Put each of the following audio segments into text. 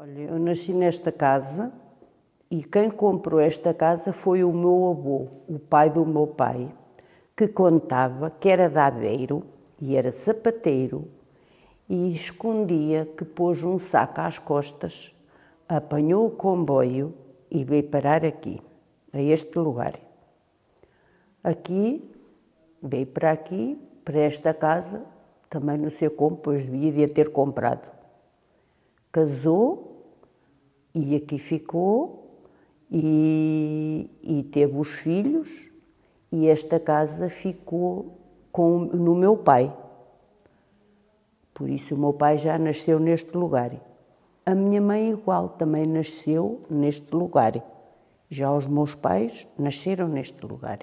Olha, eu nasci nesta casa e quem comprou esta casa foi o meu avô, o pai do meu pai, que contava que era de Aveiro e era sapateiro e escondia que pôs um saco às costas, apanhou o comboio e veio parar aqui, a este lugar. Aqui, veio para aqui, para esta casa, também não sei como, pois devia ter comprado. Casou e aqui ficou e teve os filhos e esta casa ficou no meu pai. Por isso o meu pai já nasceu neste lugar. A minha mãe igual, também nasceu neste lugar. Já os meus pais nasceram neste lugar.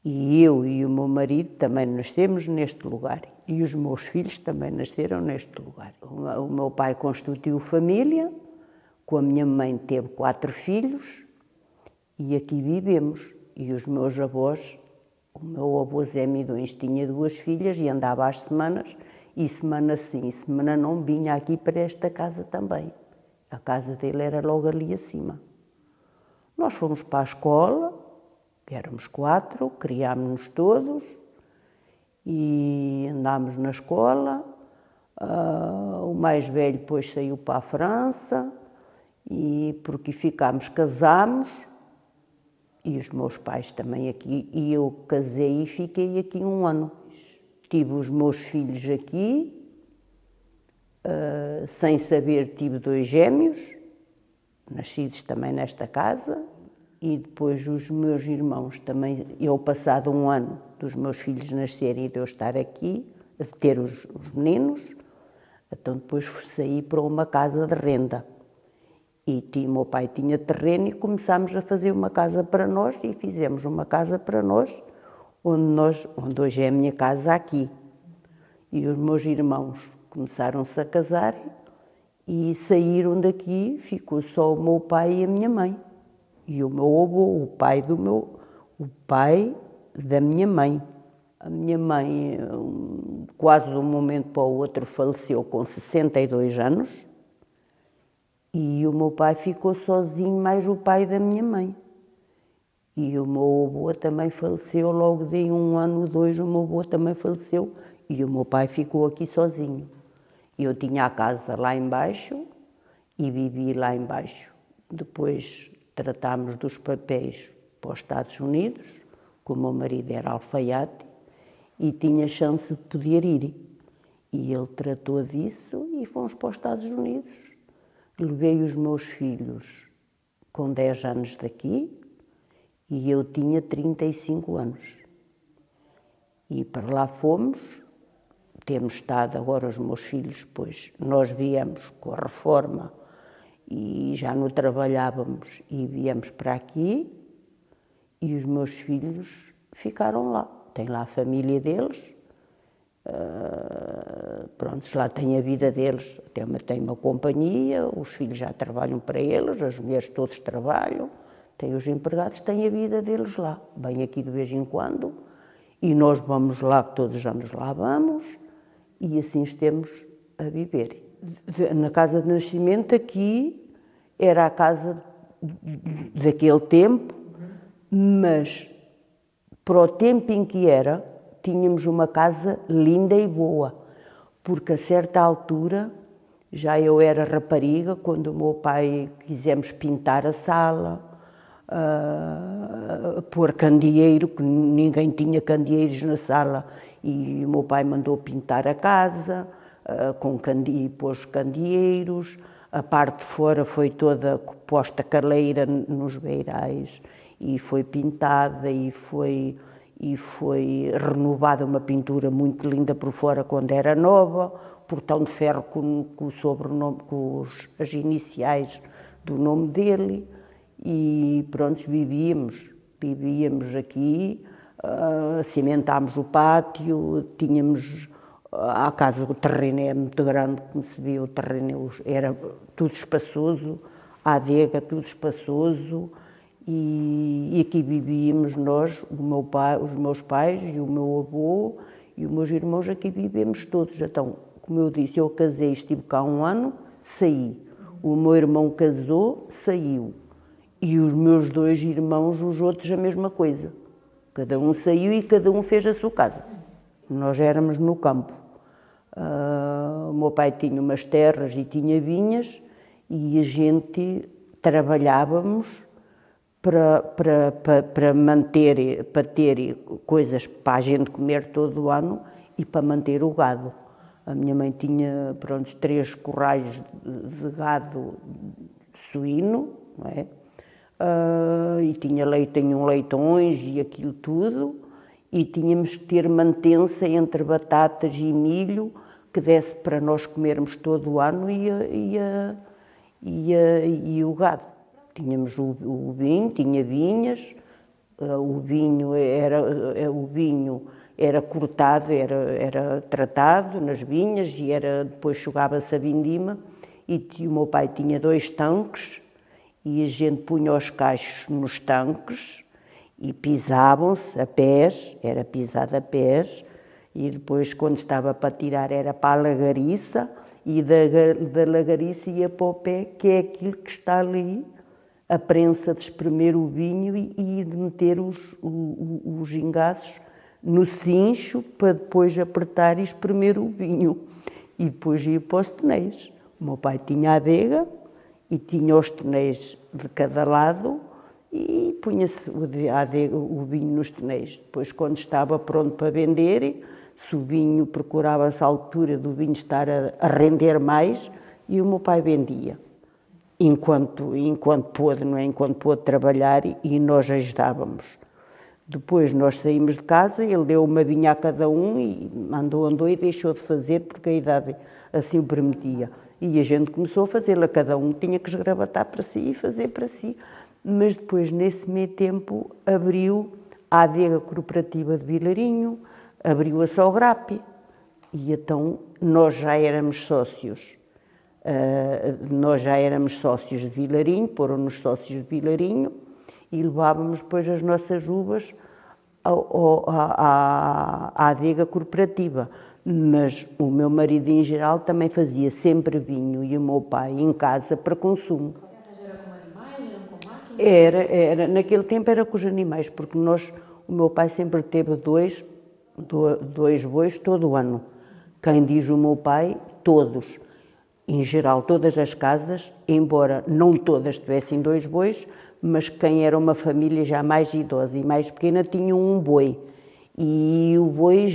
E eu e o meu marido também nascemos neste lugar. E os meus filhos também nasceram neste lugar. O meu pai constituiu família, com a minha mãe teve 4 filhos e aqui vivemos. E os meus avós, o meu avô Zé Midões tinha 2 filhas e andava às semanas, e semana sim, semana não, vinha aqui para esta casa também. A casa dele era logo ali acima. Nós fomos para a escola, éramos 4, criámos-nos todos e andámos na escola. O mais velho depois saiu para a França, e porque ficámos, casámos, e os meus pais também aqui, e eu casei e fiquei aqui 1 ano. Tive os meus filhos aqui, sem saber tive 2 gêmeos, nascidos também nesta casa, e depois os meus irmãos também, eu passado 1 ano dos meus filhos nascerem e de eu estar aqui, de ter os meninos, então depois saí para uma casa de renda. E o meu pai tinha terreno e começámos a fazer uma casa para nós e fizemos uma casa para nós, onde hoje é a minha casa aqui. E os meus irmãos começaram-se a casar e saíram daqui, ficou só o meu pai e a minha mãe. E o meu avô, o pai da minha mãe. A minha mãe, quase de um momento para o outro, faleceu com 62 anos. E o meu pai ficou sozinho, mais o pai da minha mãe. E o meu avô também faleceu, logo de 1 ano, 2, o meu avô também faleceu. E o meu pai ficou aqui sozinho. Eu tinha a casa lá embaixo e vivi lá embaixo. Depois tratámos dos papéis para os Estados Unidos, que o meu marido era alfaiate e tinha chance de poder ir. E ele tratou disso e fomos para os Estados Unidos. Levei os meus filhos com 10 anos daqui e eu tinha 35 anos. E para lá fomos, temos estado agora os meus filhos, pois nós viemos com a reforma e já não trabalhávamos e viemos para aqui e os meus filhos ficaram lá. Tem lá a família deles. Prontos, lá tem a vida deles, tem uma companhia, os filhos já trabalham para eles, as mulheres todos trabalham, têm os empregados, têm a vida deles lá. Vêm aqui de vez em quando e nós vamos lá, todos os anos lá vamos, e assim estamos a viver. Na casa de nascimento aqui era a casa daquele tempo, mas para o tempo em que era, tínhamos uma casa linda e boa, porque a certa altura, já eu era rapariga, quando o meu pai quisemos pintar a sala, pôr candeeiro, que ninguém tinha candeeiros na sala, e o meu pai mandou pintar a casa, pôs candeeiros, a parte de fora foi toda posta caleira nos beirais, e foi pintada e foi renovada uma pintura muito linda por fora quando era nova, portão de ferro com o sobrenome, com as iniciais do nome dele, e pronto, vivíamos aqui, cimentámos o pátio, tínhamos a casa, o terreno é muito grande, como se vê, o terreno era tudo espaçoso, a adega tudo espaçoso. E aqui vivíamos nós, os meus pais e o meu avô e os meus irmãos, aqui vivemos todos. Então, como eu disse, eu casei, estive cá 1 ano, saí. O meu irmão casou, saiu. E os meus 2 irmãos, os outros, a mesma coisa. Cada um saiu e cada um fez a sua casa. Nós éramos no campo. O meu pai tinha umas terras e tinha vinhas e a gente trabalhávamos para manter, para ter coisas para a gente comer todo o ano e para manter o gado. A minha mãe tinha, pronto, 3 currais de gado suíno, não é? E tinha leitões e aquilo tudo, e tínhamos que ter mantença entre batatas e milho que desse para nós comermos todo o ano e o gado. Tínhamos o vinho, tinha vinhas, o vinho era cortado, era tratado nas vinhas e depois jogava-se a vindima, e o meu pai tinha 2 tanques e a gente punha os cachos nos tanques e pisavam-se a pés, era pisado a pés, e depois quando estava para tirar era para a lagariça, e da lagariça ia para o pé, que é aquilo que está ali, a prensa de espremer o vinho e de meter os engaços no cincho para depois apertar e espremer o vinho. E depois ia para os tonéis. O meu pai tinha a adega e tinha os tonéis de cada lado e punha-se o vinho nos tonéis. Depois, quando estava pronto para vender, se o vinho procurava-se a altura do vinho estar a render mais, e o meu pai vendia. Enquanto pôde, não é? Enquanto pôde trabalhar, e nós ajudávamos. Depois nós saímos de casa, ele deu uma vinha a cada um e andou e deixou de fazer porque a idade assim o permitia. E a gente começou a fazê-la, cada um tinha que esgravatar para si e fazer para si. Mas depois, nesse meio tempo, abriu a adega cooperativa de Vilarinho, abriu a Sograp, e então nós já éramos sócios. De Vilarinho, foram-nos sócios de Vilarinho, e levávamos depois as nossas uvas à adega corporativa. Mas o meu marido, em geral, também fazia sempre vinho, e o meu pai em casa para consumo. Era com animais, eram com máquinas? Naquele tempo era com os animais, porque o meu pai sempre teve dois bois todo o ano. Quem diz o meu pai, todos. Em geral, todas as casas, embora não todas tivessem 2 bois, mas quem era uma família já mais idosa e mais pequena tinha um boi. E o boi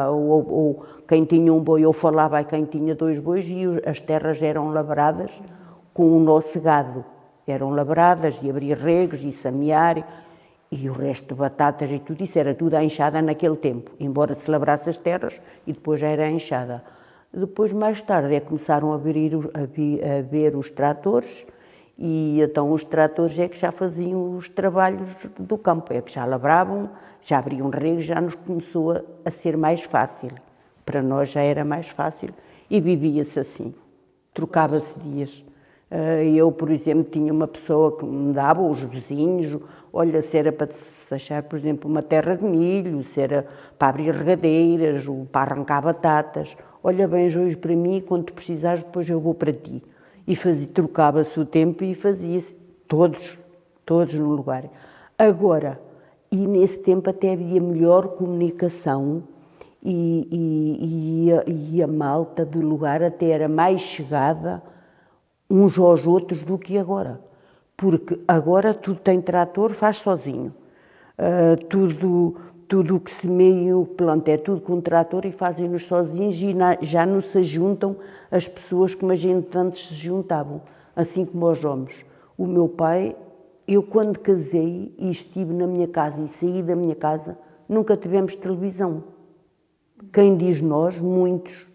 ou quem tinha um boi, ou falava a quem tinha 2 bois, e as terras eram labradas com o nosso gado. Eram labradas e abrir regos e semear, e o resto de batatas e tudo isso, era tudo a enxada naquele tempo, embora se labrasse as terras e depois já era a enxada. Depois, mais tarde, começaram a ver os tratores, e então os tratores é que já faziam os trabalhos do campo, é que já labravam, já abriam regos, já nos começou a ser mais fácil. Para nós já era mais fácil e vivia-se assim, trocava-se dias. Eu, por exemplo, tinha uma pessoa que me dava, os vizinhos, olha, se era para se achar, por exemplo, uma terra de milho, se era para abrir regadeiras, ou para arrancar batatas, olha, vens hoje para mim, quando tu precisares, depois eu vou para ti. E trocava-se o tempo e fazia-se, todos no lugar. Agora, e nesse tempo até havia melhor comunicação, e a malta do lugar até era mais chegada uns aos outros do que agora. Porque agora tudo tem trator, faz sozinho. Tudo o que semeia o planta é tudo com trator e fazem-nos sozinhos, e já não se juntam as pessoas como a gente antes se juntavam, assim como os homens. O meu pai, eu quando casei e estive na minha casa e saí da minha casa, nunca tivemos televisão. Quem diz nós? Muitos.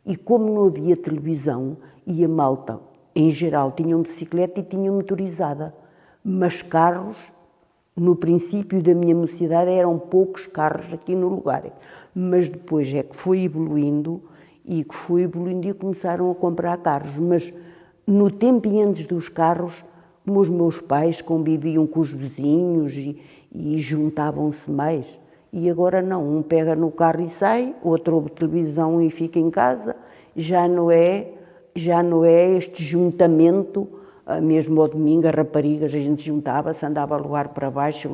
E como não havia televisão, e a malta, em geral, tinham bicicleta e tinham motorizada, mas carros, no princípio da minha mocidade, eram poucos carros aqui no lugar, mas depois é que foi evoluindo e começaram a comprar carros, mas no tempo e antes dos carros, como os meus pais conviviam com os vizinhos e juntavam-se mais, e agora não, um pega no carro e sai, outro ouve televisão e fica em casa, já não é já não é este juntamento, mesmo ao domingo, as raparigas, a gente juntava-se, andava a luar para baixo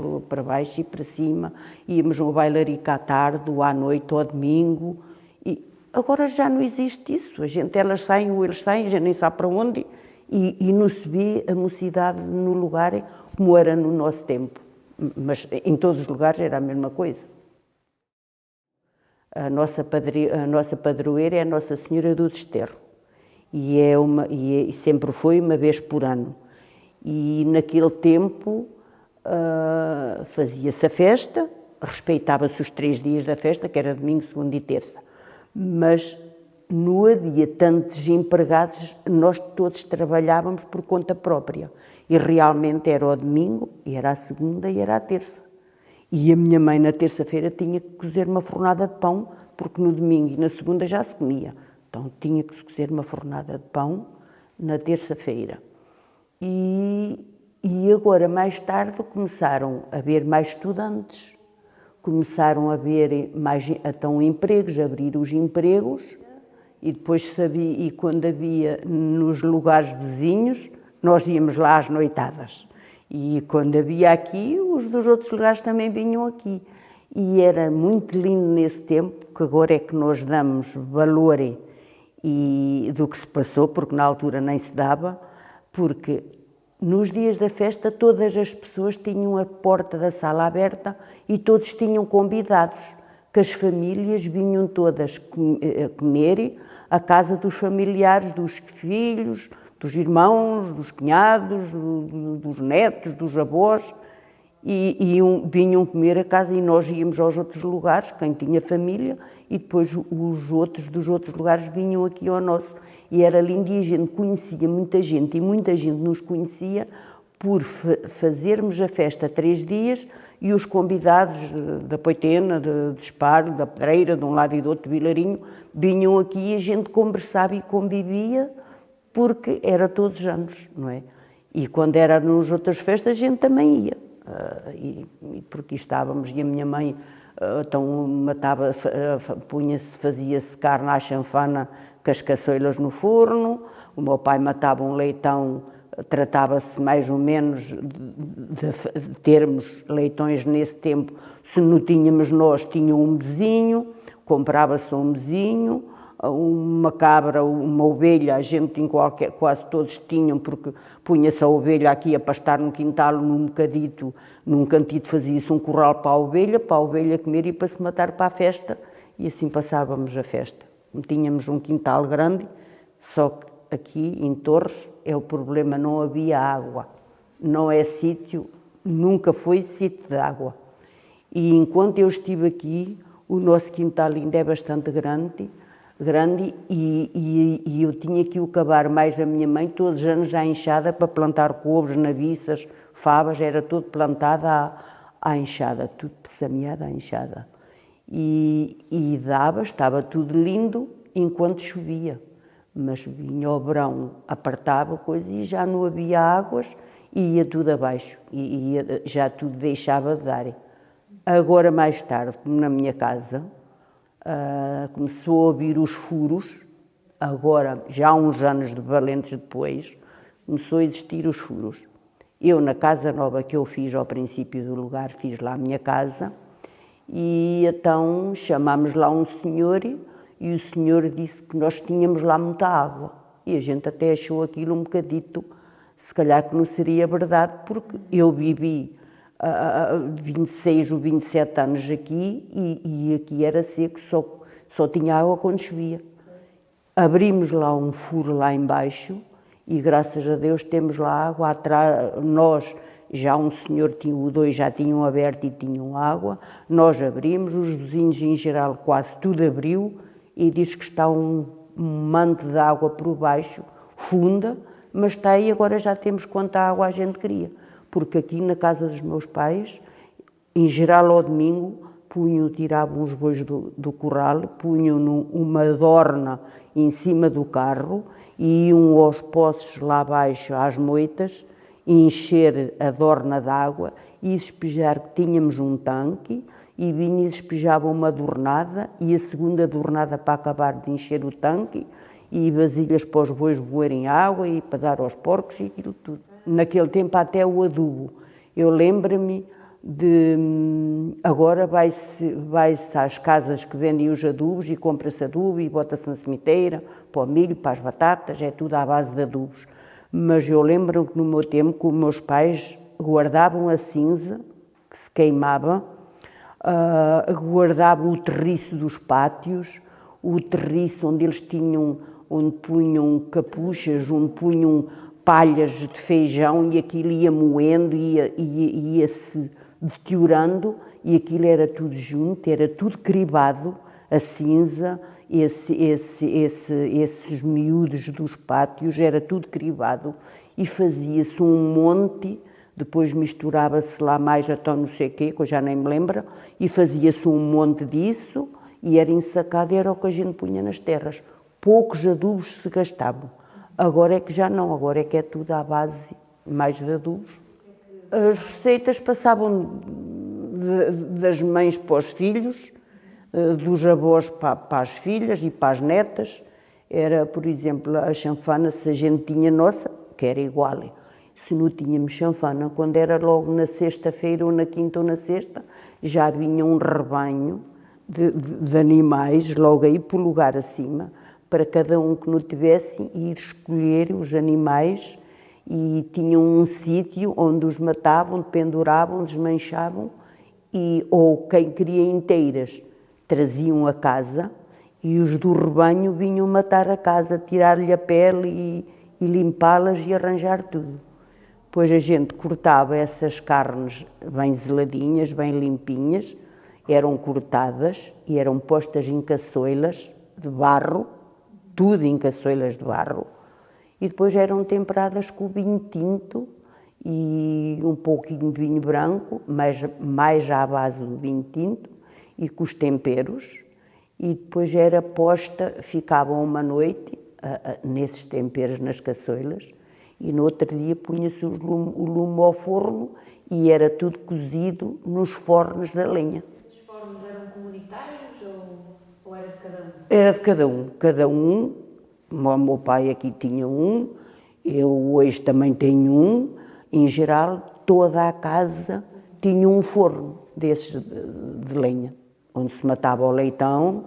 e para cima, íamos ao bailarico à tarde, ou à noite, ou ao domingo, e agora já não existe isso, elas saem ou eles saem, já nem sabe para onde, e não se vê a mocidade no lugar como era no nosso tempo, mas em todos os lugares era a mesma coisa. A nossa padroeira é a Nossa Senhora do Desterro e sempre foi uma vez por ano. E naquele tempo fazia-se a festa, respeitava-se os 3 dias da festa, que era domingo, segunda e terça, mas não havia tantos empregados, nós todos trabalhávamos por conta própria e realmente era o domingo, e era a segunda e era a terça. E a minha mãe, na terça-feira, tinha que cozer uma fornada de pão, porque no domingo e na segunda já se comia. Então, tinha que se cozer uma fornada de pão na terça-feira. E agora, mais tarde, começaram a haver mais estudantes, começaram a haver então empregos, abrir os empregos, e depois e quando havia nos lugares vizinhos, nós íamos lá às noitadas. E quando havia aqui, os dos outros lugares também vinham aqui. E era muito lindo nesse tempo, que agora é que nós damos valor do que se passou, porque na altura nem se dava, porque nos dias da festa todas as pessoas tinham a porta da sala aberta e todos tinham convidados, que as famílias vinham todas comer à casa dos familiares, dos filhos, dos irmãos, dos cunhados, dos netos, dos avós, e vinham comer a casa e nós íamos aos outros lugares, quem tinha família, e depois os outros dos outros lugares vinham aqui ao nosso. E era lindo e a gente conhecia muita gente, e muita gente nos conhecia por fazermos a festa 3 dias e os convidados da Poitena, de Esparo, da Pedreira, de um lado e do outro, de Vilarinho, vinham aqui e a gente conversava e convivia, porque era todos os anos, não é? E quando era nas outras festas, a gente também ia. Porque estávamos, e a minha mãe então matava, fazia-se carne à chanfana com as caçoilas no forno, o meu pai matava um leitão, tratava-se mais ou menos de termos leitões nesse tempo, se não tínhamos nós, tinha um mesinho, comprava-se um mesinho, uma cabra, uma ovelha, a gente quase todos tinham, porque punha-se a ovelha aqui a pastar no quintal, num cantito fazia-se um corral para a ovelha comer e para se matar para a festa, e assim passávamos a festa. Tínhamos um quintal grande, só que aqui em Torres é o problema, não havia água, não é sítio, nunca foi sítio de água. E enquanto eu estive aqui, o nosso quintal ainda é bastante grande e eu tinha que o cavar mais a minha mãe, todos os anos à enxada, para plantar couves, nabiças, favas, era tudo plantado à enxada, tudo semeado à enxada. E estava tudo lindo enquanto chovia, mas vinha o verão, apertava coisa e já não havia águas e ia tudo abaixo, já tudo deixava de dar. Agora, mais tarde, como na minha casa, começou a ouvir os furos, agora já há uns anos de valentes depois, começou a existir os furos. Eu, na casa nova que eu fiz ao princípio do lugar, fiz lá a minha casa, e então chamámos lá um senhor, e o senhor disse que nós tínhamos lá muita água, e a gente até achou aquilo um bocadito, se calhar que não seria verdade, porque eu vivi 26 ou 27 anos aqui e aqui era seco, só tinha água quando chovia. Abrimos lá um furo lá embaixo e graças a Deus temos lá água. Atrás, nós, já um senhor, dois já tinham aberto e tinham água, nós abrimos, os vizinhos em geral quase tudo abriu e diz que está um manto de água por baixo, funda, mas está aí, agora já temos quanta água a gente queria. Porque aqui na casa dos meus pais, em geral ao domingo, tiravam os bois do curral, punham uma dorna em cima do carro e iam aos poços lá abaixo, às moitas, encher a dorna de água e despejar, que tínhamos um tanque, e vinha e despejavam uma dornada e a segunda dornada para acabar de encher o tanque e vasilhas para os bois beberem água e para dar aos porcos e aquilo tudo. Naquele tempo até o adubo. Eu lembro-me de... Agora vai-se às casas que vendem os adubos e compra-se adubo e bota-se na cemiteira, para o milho, para as batatas, é tudo à base de adubos. Mas eu lembro que no meu tempo, que os meus pais guardavam a cinza, que se queimava, guardavam o terriço dos pátios, o terriço onde eles tinham, onde punham capuchas, onde punham palhas de feijão e aquilo ia moendo, ia-se deteriorando e aquilo era tudo junto, era tudo cribado, a cinza, esses miúdos dos pátios, era tudo cribado e fazia-se um monte, depois misturava-se lá mais até não sei o quê, que eu já nem me lembro, e fazia-se um monte disso e era ensacado, era o que a gente punha nas terras. Poucos adubos se gastavam. Agora é que já não, agora é que é tudo à base mais de adubos. As receitas passavam das mães para os filhos, dos avós para as filhas e para as netas. Era, por exemplo, a chanfana, se a gente tinha nossa, que era igual. Se não tínhamos chanfana, quando era logo na sexta-feira ou na quinta ou na sexta, já vinha um rebanho de animais, logo aí por lugar acima, para cada um que não tivesse ir escolher os animais e tinham um sítio onde os matavam, penduravam, desmanchavam ou quem queria inteiras traziam a casa e os do rebanho vinham matar a casa, tirar-lhe a pele e limpá-las e arranjar tudo. Depois a gente cortava essas carnes bem zeladinhas, bem limpinhas, eram cortadas e eram postas em caçoilas de barro, tudo em caçoilas de barro, e depois eram temperadas com o vinho tinto e um pouquinho de vinho branco, mas mais à base do vinho tinto, e com os temperos, e depois era posta, ficavam uma noite nesses temperos nas caçoilas, e no outro dia punha-se o lume ao forno e era tudo cozido nos fornos da lenha. Esses fornos eram comunitários ou era de cada um? Era de cada um. O meu pai aqui tinha um, eu hoje também tenho um. Em geral, toda a casa tinha um forno desses de lenha, onde se matava o leitão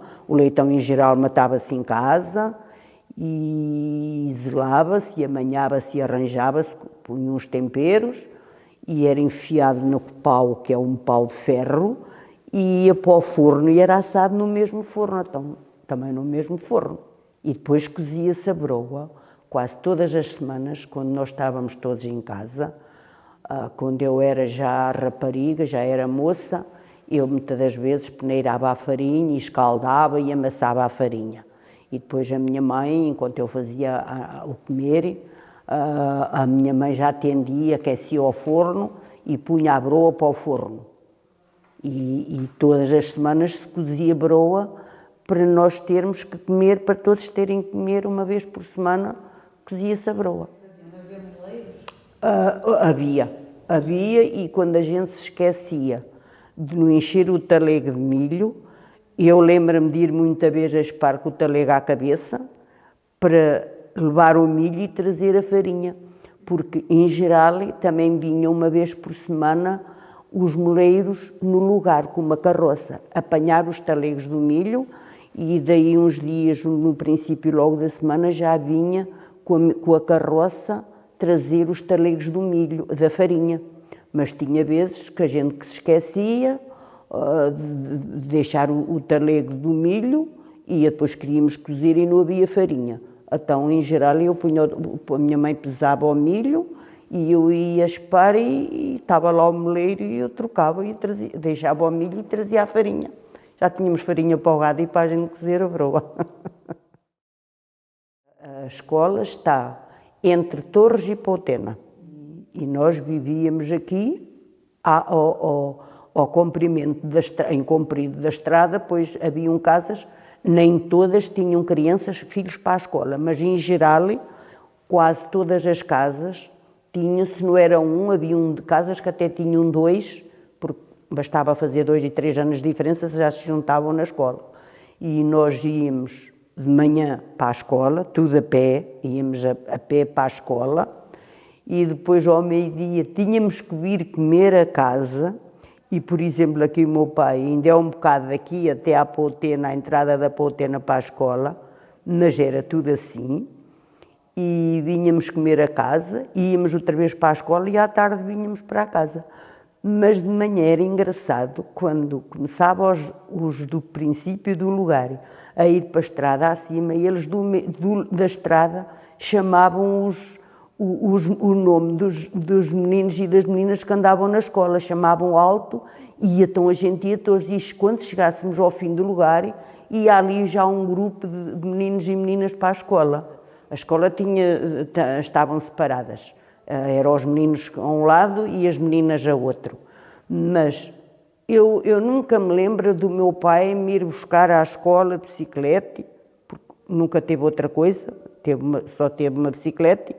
em geral matava-se em casa, e zelava-se, amanhava-se e arranjava-se, punha uns temperos, e era enfiado no pau, que é um pau de ferro, e ia para o forno e era assado no mesmo forno, então, também no mesmo forno. E depois cozia-se a broa, quase todas as semanas, quando nós estávamos todos em casa, quando eu era já rapariga, já era moça, eu muitas das vezes peneirava a farinha e escaldava e amassava a farinha. E depois a minha mãe, enquanto eu fazia o comer, a minha mãe já atendia, aquecia o forno e punha a broa para o forno. E todas as semanas se cozia broa para nós termos que comer, para todos terem que comer uma vez por semana, cozia-se a broa. Havia moleiros? Havia, e quando a gente se esquecia de não encher o talego de milho, eu lembro-me de ir muita vez a espar com o talego à cabeça para levar o milho e trazer a farinha, porque em geral também vinham uma vez por semana os moleiros no lugar com uma carroça, apanhar os talegos do milho e daí uns dias, no princípio logo da semana, já vinha com a carroça trazer os talegos do milho, da farinha. Mas tinha vezes que a gente que se esquecia de deixar o talego do milho e depois queríamos cozer e não havia farinha. Então, em geral, a minha mãe pesava o milho e eu ia espar e estava lá o moleiro e eu trocava e deixava o milho e trazia a farinha. Já tínhamos farinha para o gado e para a gente cozer a broa. A escola está entre Torres e Poutena e nós vivíamos aqui ao comprimento em comprido da estrada, pois haviam casas, nem todas tinham crianças, filhos para a escola, mas em geral quase todas as casas tinham, se não era um, havia casas que até tinham dois, porque bastava fazer 2 e 3 anos de diferença, já se juntavam na escola. E nós íamos de manhã para a escola, tudo a pé, íamos a pé para a escola, e depois ao meio-dia tínhamos que vir comer a casa, e por exemplo aqui o meu pai ainda é um bocado daqui até à Poutena, à entrada da Poutena para a escola, mas era tudo assim, e vinhamos comer a casa, íamos outra vez para a escola e à tarde vinhamos para a casa. Mas de manhã era engraçado, quando começava os do princípio do lugar a ir para a estrada acima, eles da estrada chamavam o nome dos meninos e das meninas que andavam na escola, chamavam alto, e então a gente ia todos, e quando chegássemos ao fim do lugar, ia ali já um grupo de meninos e meninas para a escola. A escola estavam separadas, eram os meninos a um lado e as meninas a outro. Mas eu nunca me lembro do meu pai me ir buscar à escola de bicicleta, porque nunca teve outra coisa, só teve uma bicicleta.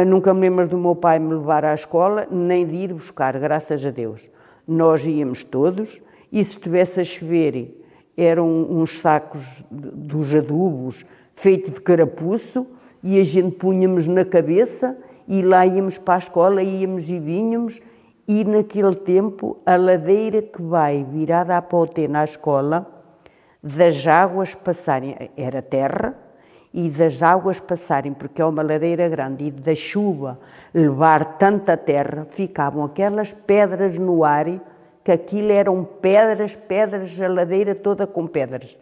Nunca me lembro do meu pai me levar à escola, nem de ir buscar, graças a Deus. Nós íamos todos, e se estivesse a chover, eram uns sacos dos adubos feitos de carapuço, e a gente punhamos na cabeça, e lá íamos para a escola, íamos e vínhamos, e naquele tempo a ladeira que vai virada à Poutena à escola, das águas passarem, era terra, e das águas passarem, porque é uma ladeira grande, e da chuva levar tanta terra, ficavam aquelas pedras no ar, que aquilo eram pedras, a ladeira toda com pedras.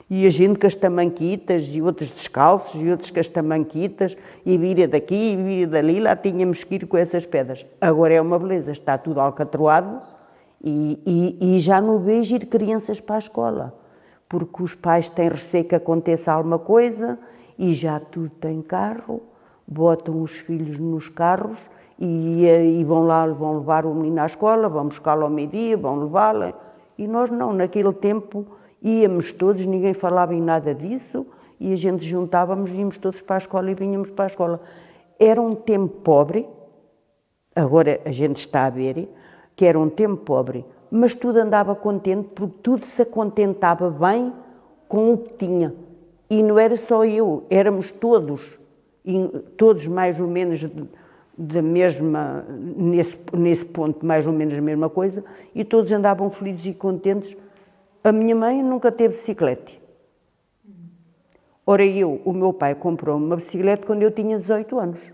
E a gente com as tamanquitas, e outros descalços, e outros com as tamanquitas, e vira daqui, e vira dali, lá tínhamos que ir com essas pedras. Agora é uma beleza, está tudo alcatroado, e já não vejo ir crianças para a escola, porque os pais têm receio que aconteça alguma coisa, e já tudo tem carro, botam os filhos nos carros, e vão levar o menino à escola, vão buscá-lo ao meio-dia, vão levá-lo, e nós não, naquele tempo íamos todos, ninguém falava em nada disso, e a gente juntávamos, íamos todos para a escola e vinhamos para a escola. Era um tempo pobre, agora a gente está a ver, que era um tempo pobre, mas tudo andava contente, porque tudo se acontentava bem com o que tinha. E não era só eu, éramos todos, todos mais ou menos da mesma, nesse ponto, mais ou menos a mesma coisa, e todos andavam felizes e contentes. A minha mãe nunca teve bicicleta. Ora o meu pai comprou uma bicicleta quando eu tinha 18 anos.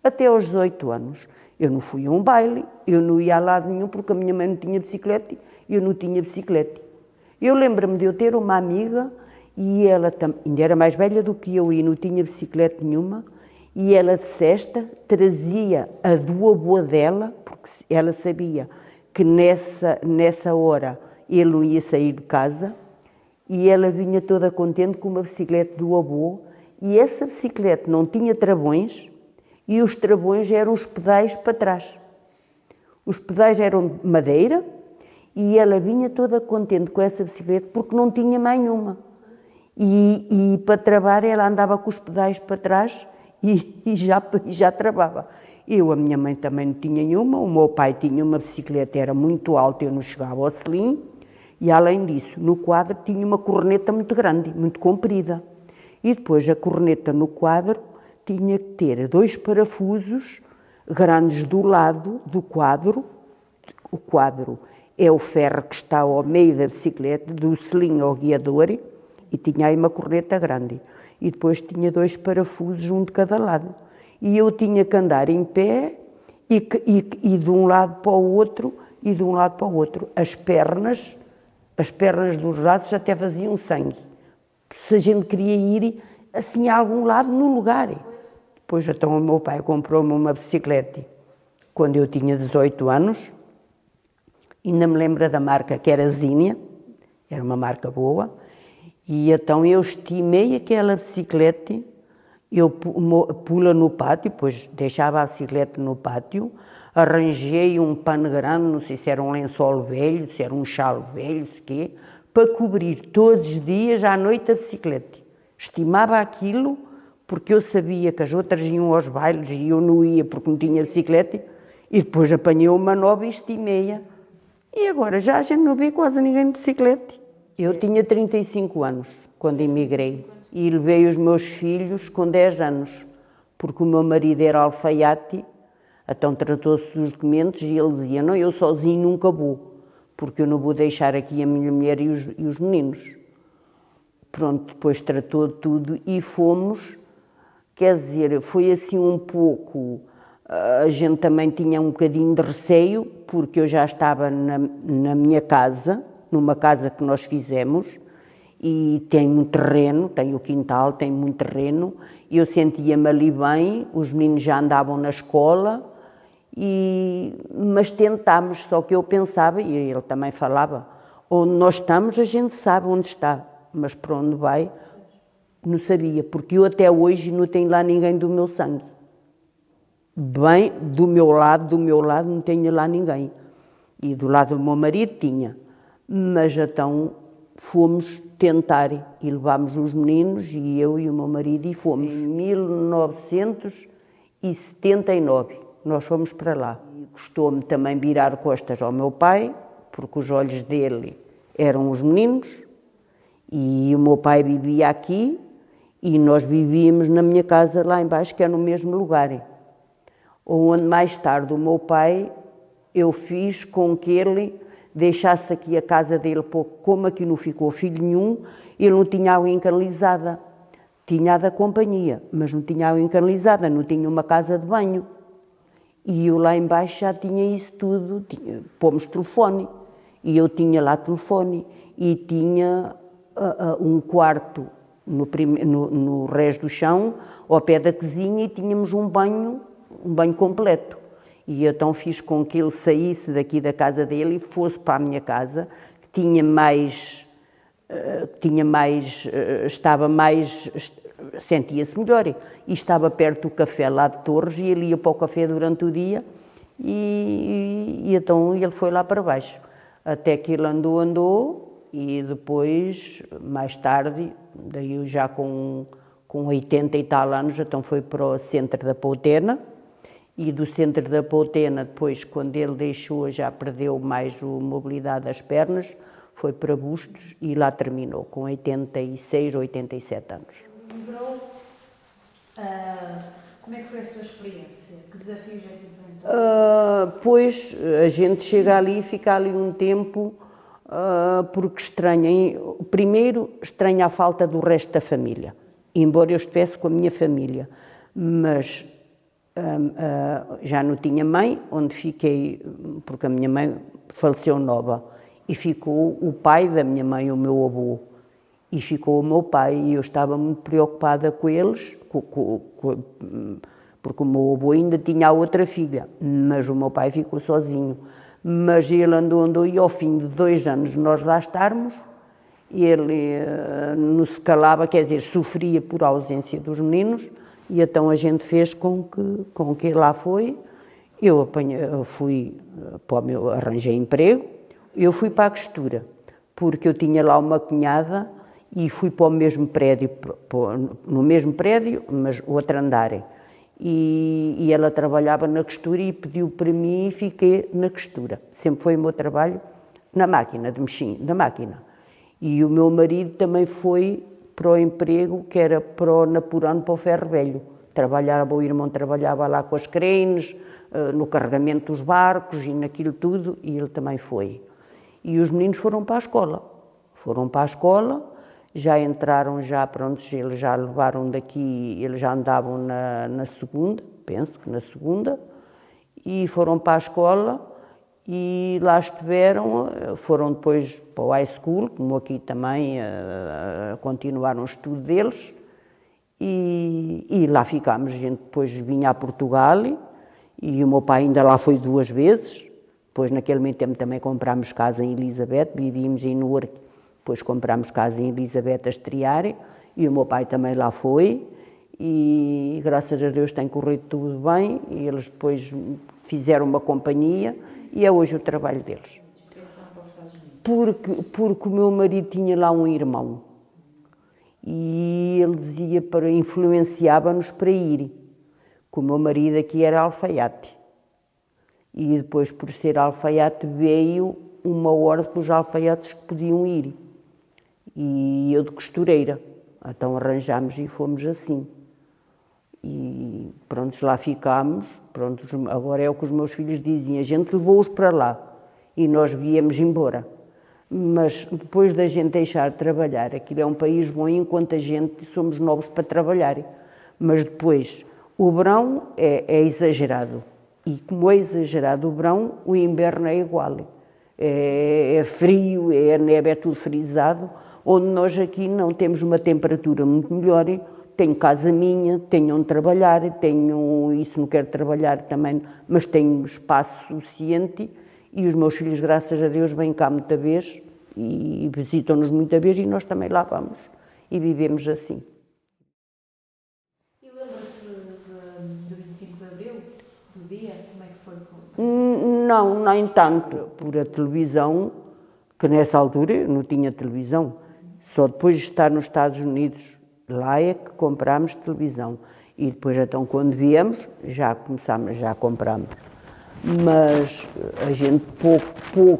Até aos 18 anos eu não fui a um baile, eu não ia a lado nenhum porque a minha mãe não tinha bicicleta e eu não tinha bicicleta. Eu lembro-me de eu ter uma amiga e ela ainda era mais velha do que eu e não tinha bicicleta nenhuma, e ela de sexta trazia a do avô dela, porque ela sabia que nessa hora ele não ia sair de casa, e ela vinha toda contente com uma bicicleta do avô, e essa bicicleta não tinha travões, e os travões eram os pedais para trás. Os pedais eram de madeira, e ela vinha toda contente com essa bicicleta porque não tinha mais nenhuma. E para travar ela andava com os pedais para trás e já travava. A minha mãe também não tinha nenhuma, o meu pai tinha uma bicicleta, era muito alta, eu não chegava ao selim, e além disso, no quadro tinha uma corneta muito grande, muito comprida. E depois a corneta no quadro tinha que ter 2 parafusos grandes do lado do quadro. O quadro é o ferro que está ao meio da bicicleta, do selim ao guiador, e tinha aí uma corneta grande. E depois tinha 2 parafusos, um de cada lado. E eu tinha que andar em pé e de um lado para o outro, e de um lado para o outro. As pernas dos lados até faziam sangue. Se a gente queria ir assim a algum lado, no lugar. Depois então o meu pai comprou-me uma bicicleta quando eu tinha 18 anos. Ainda me lembro da marca, que era Zínia, era uma marca boa. E então eu estimei aquela bicicleta, eu pula no pátio, depois deixava a bicicleta no pátio, arranjei um pano grande, não sei se era um lençol velho, se era um chale velho, se quê, para cobrir todos os dias à noite a bicicleta. Estimava aquilo, porque eu sabia que as outras iam aos bailes e eu não ia porque não tinha bicicleta, e depois apanhei uma nova e estimei-a. E agora já a gente não vê quase ninguém de bicicleta. Eu tinha 35 anos quando emigrei. Quantos e levei os meus filhos com 10 anos, porque o meu marido era alfaiate, então tratou-se dos documentos e ele dizia, não, eu sozinho nunca vou, porque eu não vou deixar aqui a minha mulher e os meninos. Pronto, depois tratou de tudo e fomos, quer dizer, foi assim um pouco, a gente também tinha um bocadinho de receio, porque eu já estava na minha casa, numa casa que nós fizemos, e tenho um terreno, tenho o quintal, tenho muito terreno, e eu sentia-me ali bem, os meninos já andavam na escola, mas tentámos, só que eu pensava, e ele também falava, onde nós estamos a gente sabe onde está, mas para onde vai, não sabia, porque eu até hoje não tenho lá ninguém do meu sangue. Bem, do meu lado não tenho lá ninguém. E do lado do meu marido tinha, mas então fomos tentar e levámos os meninos, e eu e o meu marido, e fomos. Em 1979, nós fomos para lá. Custou-me também virar costas ao meu pai, porque os olhos dele eram os meninos, e o meu pai vivia aqui, e nós vivíamos na minha casa lá embaixo, que é no mesmo lugar. Onde mais tarde o meu pai, eu fiz com que ele deixasse aqui a casa dele, como aqui não ficou filho nenhum, ele não tinha água encanalizada. Tinha a da companhia, mas não tinha água encanalizada, não tinha uma casa de banho. E eu lá embaixo já tinha isso tudo, pômos telefone, e eu tinha lá telefone, e tinha um quarto no resto do chão, ao pé da cozinha, e tínhamos um banho completo. E então fiz com que ele saísse daqui da casa dele e fosse para a minha casa, que estava mais, sentia-se melhor. E estava perto do café lá de Torres, e ele ia para o café durante o dia, e então ele foi lá para baixo. Até que ele andou, e depois, mais tarde, daí eu já com 80 e tal anos, então foi para o centro da Poutena, e do centro da Poutena, depois, quando ele deixou, já perdeu mais a mobilidade das pernas, foi para Bustos e lá terminou, com 86 ou 87 anos. Lembrou, como é que foi a sua experiência? Que desafios é que enfrentou? Pois, a gente chega ali e fica ali um tempo, porque estranha. Primeiro, estranha a falta do resto da família, embora eu estivesse com a minha família, mas já não tinha mãe, onde fiquei, porque a minha mãe faleceu nova, e ficou o pai da minha mãe, o meu avô, e ficou o meu pai, e eu estava muito preocupada com eles, porque o meu avô ainda tinha a outra filha, mas o meu pai ficou sozinho. Mas ele andou, e ao fim de 2 anos nós lá estarmos, ele não se calava, quer dizer, sofria por ausência dos meninos, e então a gente fez com que ele lá foi. Eu fui para o meu, arranjei emprego, eu fui para a costura, porque eu tinha lá uma cunhada e fui para o mesmo prédio, no mesmo prédio, mas outro andar. E ela trabalhava na costura e pediu para mim, e fiquei na costura. Sempre foi o meu trabalho na máquina, da máquina. E o meu marido também foi para o emprego que era para o Napurano, para o Ferro Velho. O irmão trabalhava lá com as cranes, no carregamento dos barcos e naquilo tudo, e ele também foi. E os meninos foram para a escola. Já entraram, pronto, eles já levaram daqui, eles já andavam na segunda, penso que na segunda, e foram para a escola, e lá estiveram, foram depois para o high school, como aqui também, continuaram o estudo deles, e lá ficámos. A gente depois vinha a Portugal, e o meu pai ainda lá foi 2 vezes, depois naquele meio tempo também comprámos casa em Elizabeth, vivíamos em Newark, depois comprámos casa em Elizabeth a estrear, e o meu pai também lá foi, e graças a Deus tem corrido tudo bem, e eles depois fizeram uma companhia, e é hoje o trabalho deles. Porque o meu marido tinha lá um irmão, e ele dizia, influenciava-nos para ir, que o meu marido aqui era alfaiate, e depois, por ser alfaiate, veio uma ordem para os alfaiates que podiam ir, e eu de costureira. Então arranjámos e fomos assim. E pronto, lá ficámos, pronto, agora é o que os meus filhos dizem, a gente levou-os para lá e nós viemos embora. Mas depois da gente deixar de trabalhar, aquilo é um país bom enquanto a gente somos novos para trabalhar. Mas depois, o verão é exagerado. E como é exagerado o verão, o inverno é igual. É frio, a neve é tudo frisado, onde nós aqui não temos uma temperatura muito melhor. Tenho casa minha, tenho onde trabalhar, e se não quero trabalhar também, mas tenho espaço suficiente e os meus filhos, graças a Deus, vêm cá muita vez e visitam-nos muita vez e nós também lá vamos e vivemos assim. E lembra-se do 25 de Abril, do dia, como é que foi? Não, nem tanto. Por a televisão, que nessa altura eu não tinha televisão, só depois de estar nos Estados Unidos, lá é que comprámos televisão. E depois, então, quando viemos, já comprámos. Mas a gente pouco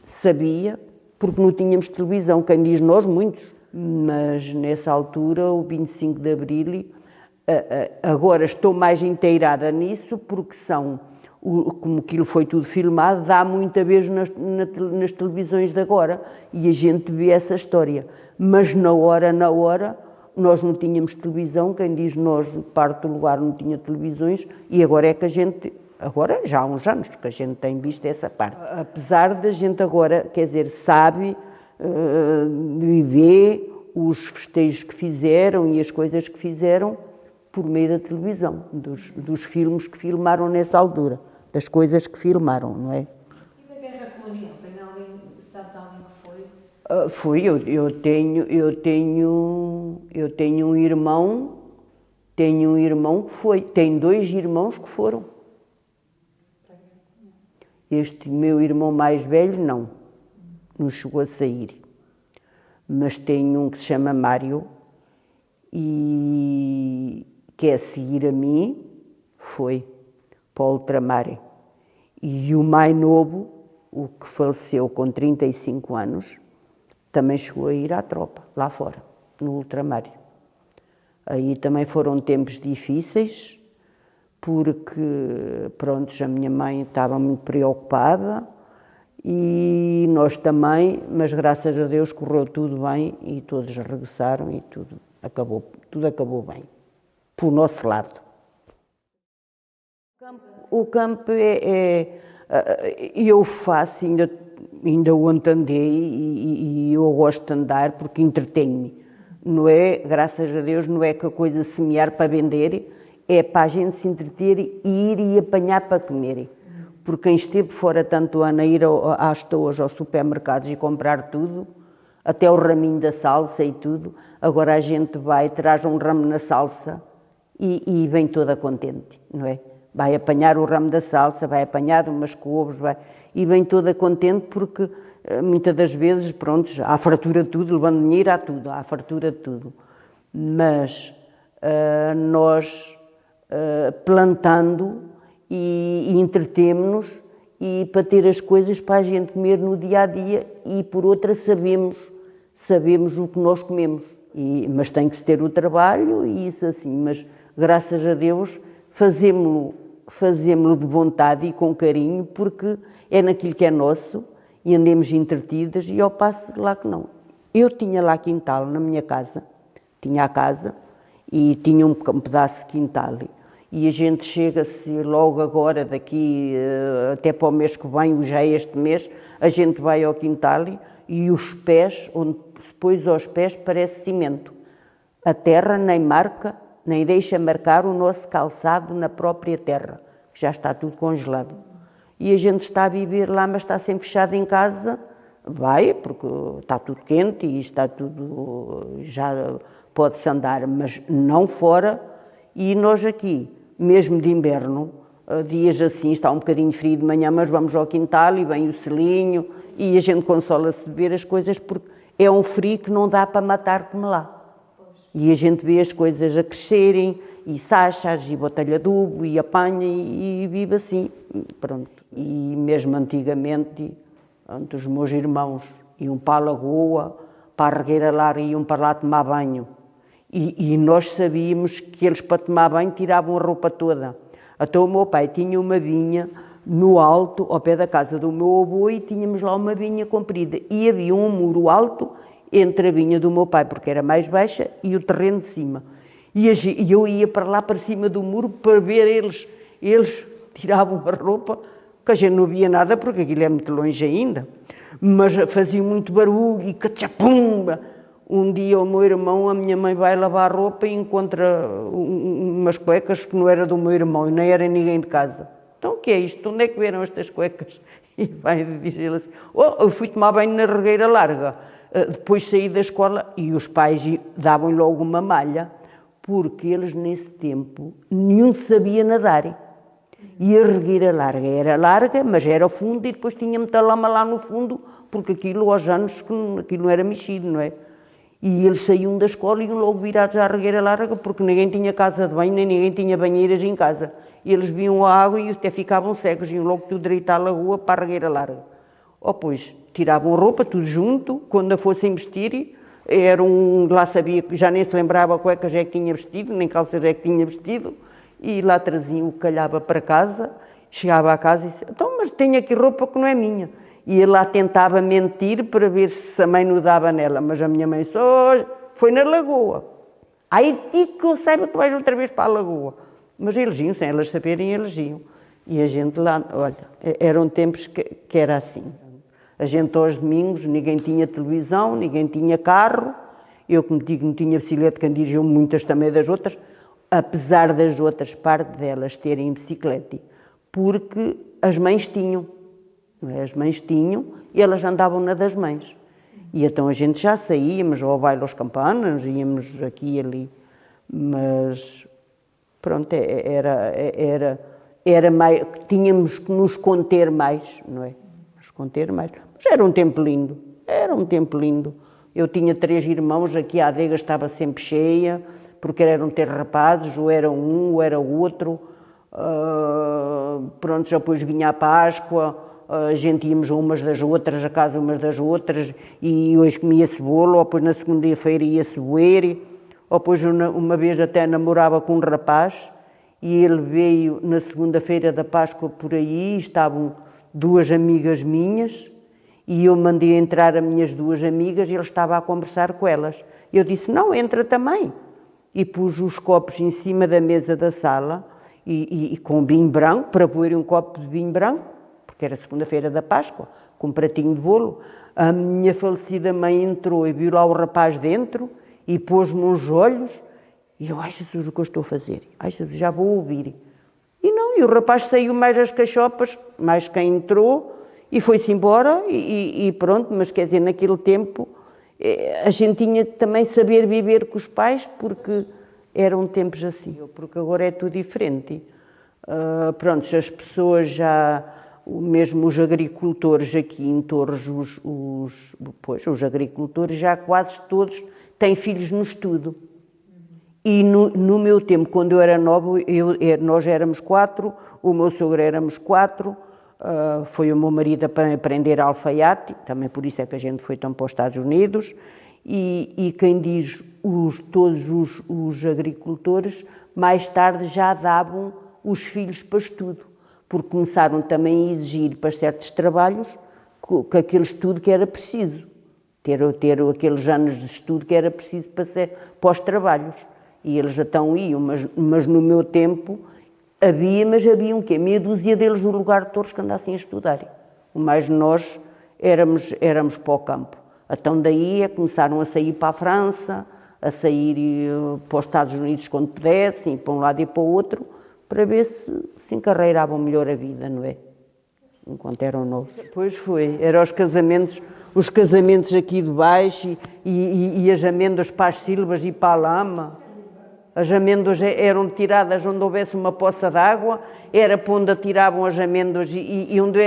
sabia, porque não tínhamos televisão. Quem diz nós, muitos. Mas nessa altura, o 25 de Abril, agora estou mais inteirada nisso, porque como aquilo foi tudo filmado, dá muita vez nas televisões de agora. E a gente vê essa história. Mas na hora, nós não tínhamos televisão, quem diz nós, parte do lugar não tinha televisões, e agora é que a gente, agora já há uns anos que a gente tem visto essa parte. Apesar da gente agora, quer dizer, sabe, vê os festejos que fizeram e as coisas que fizeram por meio da televisão, dos filmes que filmaram nessa altura, das coisas que filmaram, não é? E da Guerra Colonial, tem alguém, sabe de alguém que foi? Fui, eu tenho um irmão que foi, tenho 2 irmãos que foram. Este meu irmão mais velho não chegou a sair, mas tenho um que se chama Mário e que é a seguir a mim, foi para o ultramar. E o mais novo, o que faleceu com 35 anos, também chegou a ir à tropa, lá fora, no ultramar. Aí também foram tempos difíceis, porque, pronto, a minha mãe estava muito preocupada e nós também, mas graças a Deus correu tudo bem e todos regressaram e tudo acabou bem, pelo nosso lado. O campo eu faço, ainda ontem andei e eu gosto de andar porque entretém-me. Não é, graças a Deus, não é que a coisa semear para vender, é para a gente se entreter e ir e apanhar para comer. Porque quem esteve fora tanto ano a ir às toas, aos supermercados e comprar tudo, até o raminho da salsa e tudo, agora a gente vai, traz um ramo na salsa e vem toda contente, não é? Vai apanhar o ramo da salsa, vai apanhar umas couves, e vem toda contente porque muitas das vezes, pronto, há fartura de tudo, levando dinheiro, há fartura de tudo. Mas nós plantando e entretemos-nos e para ter as coisas para a gente comer no dia-a-dia e por outra sabemos o que nós comemos. Mas tem que se ter o trabalho e isso assim, mas graças a Deus fazemo-lo de vontade e com carinho porque é naquilo que é nosso e andemos entretidas e ao passo de lá que não. Eu tinha lá quintal na minha casa, tinha a casa e tinha um pedaço de quintal e a gente chega-se logo agora, daqui até para o mês que vem, já este mês, a gente vai ao quintal e os pés, onde se pôs aos pés, parece cimento. A terra nem marca, nem deixa marcar o nosso calçado na própria terra, que já está tudo congelado. E a gente está a viver lá, mas está sempre fechado em casa, porque está tudo quente e está tudo, já pode-se andar, mas não fora. E nós aqui, mesmo de inverno, dias assim, está um bocadinho frio de manhã, mas vamos ao quintal e vem o selinho e a gente consola-se de ver as coisas, porque é um frio que não dá para matar como lá. E a gente vê as coisas a crescerem, e sachas, e botelha de adubo, e apanha, e vive assim, e pronto. E mesmo antigamente, os meus irmãos iam para a lagoa, para a regueira lá, iam para lá tomar banho. E nós sabíamos que eles, para tomar banho, tiravam a roupa toda. Então o meu pai tinha uma vinha no alto, ao pé da casa do meu avô, e tínhamos lá uma vinha comprida. E havia um muro alto entre a vinha do meu pai, porque era mais baixa, e o terreno de cima. E eu ia para lá, para cima do muro, para ver eles tiravam a roupa, que a gente não via nada, porque aquilo é muito longe ainda. Mas fazia muito barulho e cachapumba. Um dia o meu irmão, a minha mãe vai lavar a roupa e encontra umas cuecas que não era do meu irmão e nem era ninguém de casa. Então o que é isto? Onde é que vieram estas cuecas? E vai dizer ele assim, eu fui tomar banho na Regueira Larga. Depois saí da escola e os pais davam logo uma malha, porque eles nesse tempo nenhum sabia nadar. E a Regueira Larga era larga, mas era fundo, e depois tinha muita lama lá no fundo, porque aquilo aos anos aquilo não era mexido, não é? E eles saíam da escola e iam logo virados à Regueira Larga, porque ninguém tinha casa de banho, nem ninguém tinha banheiras em casa. E eles viam a água e até ficavam cegos, iam logo tudo direito à lagoa para a Regueira Larga. Pois, tiravam a roupa, tudo junto, quando a fossem vestir, lá sabia que já nem se lembrava cuecas é que tinha vestido, nem calças é que tinha vestido, e lá traziam o que calhava para casa, chegava à casa e disse, então, mas tenho aqui roupa que não é minha. E ele lá tentava mentir para ver se a mãe não dava nela, mas a minha mãe só foi na lagoa. Aí digo que eu saiba que tu vais outra vez para a lagoa. Mas eles iam, sem elas saberem, eles iam. E a gente lá, olha, eram tempos que era assim. A gente aos domingos, ninguém tinha televisão, ninguém tinha carro. Eu, como digo, não tinha bicicleta, que dirigiam muitas também das outras, apesar das outras, parte delas terem bicicleta, porque as mães tinham. Não é? As mães tinham e elas andavam na das mães. E então a gente já saíamos ao baile aos campanas, íamos aqui e ali. Mas, pronto, era mais, tínhamos que nos conter mais, não é? Nos conter mais. Mas era um tempo lindo, era um tempo lindo. Eu tinha 3 irmãos, aqui a adega estava sempre cheia, porque eram 3 rapazes, ou era um, ou era outro. Pronto, já depois vinha a Páscoa, a gente íamos a umas das outras, a casa umas das outras, e hoje comia-se bolo, ou depois na segunda-feira ia-se boer, ou depois uma vez até namorava com um rapaz, e ele veio na segunda-feira da Páscoa por aí, estavam 2 amigas minhas, e eu mandei entrar as minhas 2 amigas, e ele estava a conversar com elas. Eu disse, não, entra também. E pus os copos em cima da mesa da sala, e com vinho branco, para pôr um copo de vinho branco, que era segunda-feira da Páscoa, com um pratinho de bolo. A minha falecida mãe entrou e viu lá o rapaz dentro e pôs-me uns olhos e eu, ai Jesus, o que eu estou a fazer? Ai Jesus, já vou ouvir. E não, e o rapaz saiu mais as cachopas, mais quem entrou e foi-se embora e pronto, mas quer dizer, naquele tempo a gente tinha que também saber viver com os pais porque eram tempos assim, porque agora é tudo diferente. Pronto, as pessoas já... Mesmo os agricultores aqui em Torres, os agricultores já quase todos têm filhos no estudo. E no meu tempo, quando eu era nova, nós éramos 4, o meu sogro éramos 4, foi o meu marido a aprender alfaiate, também por isso é que a gente foi tão para os Estados Unidos, e quem diz todos os agricultores, mais tarde já davam os filhos para estudo. Porque começaram também a exigir para certos trabalhos que aquele estudo que era preciso, ter aqueles anos de estudo que era preciso para os trabalhos. E eles então iam, mas no meu tempo havia o quê? Meia dúzia deles no lugar de Torres que andassem a estudar. O mais nós éramos para o campo. Então daí começaram a sair para a França, a sair para os Estados Unidos quando pudessem, para um lado e para o outro, para ver se encarreiravam melhor a vida, não é? Enquanto eram novos. Depois eram os casamentos aqui de baixo e as amêndoas para as silvas e para a lama. As amêndoas eram tiradas onde houvesse uma poça de água, era para onde atiravam as amêndoas e onde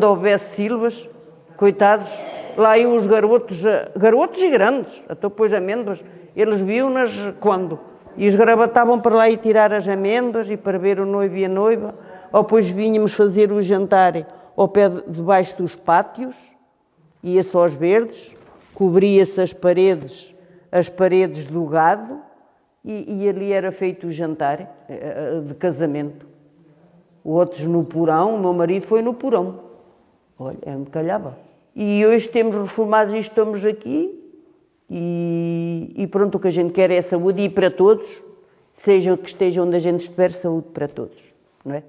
houvesse silvas, coitados, lá iam os garotos e grandes, até depois amêndoas, eles viam-nas quando? E esgravatavam para lá e tirar as amêndoas e para ver o noivo e a noiva. Ou depois vínhamos fazer o jantar ao pé debaixo dos pátios, ia-se aos verdes, cobria-se as paredes as paredes do gado e ali era feito o jantar de casamento. Outros no porão, o meu marido foi no porão. Olha, é onde calhava. E hoje temos reformados e estamos aqui e pronto, o que a gente quer é saúde e para todos, seja que esteja onde a gente estiver, saúde para todos, não é?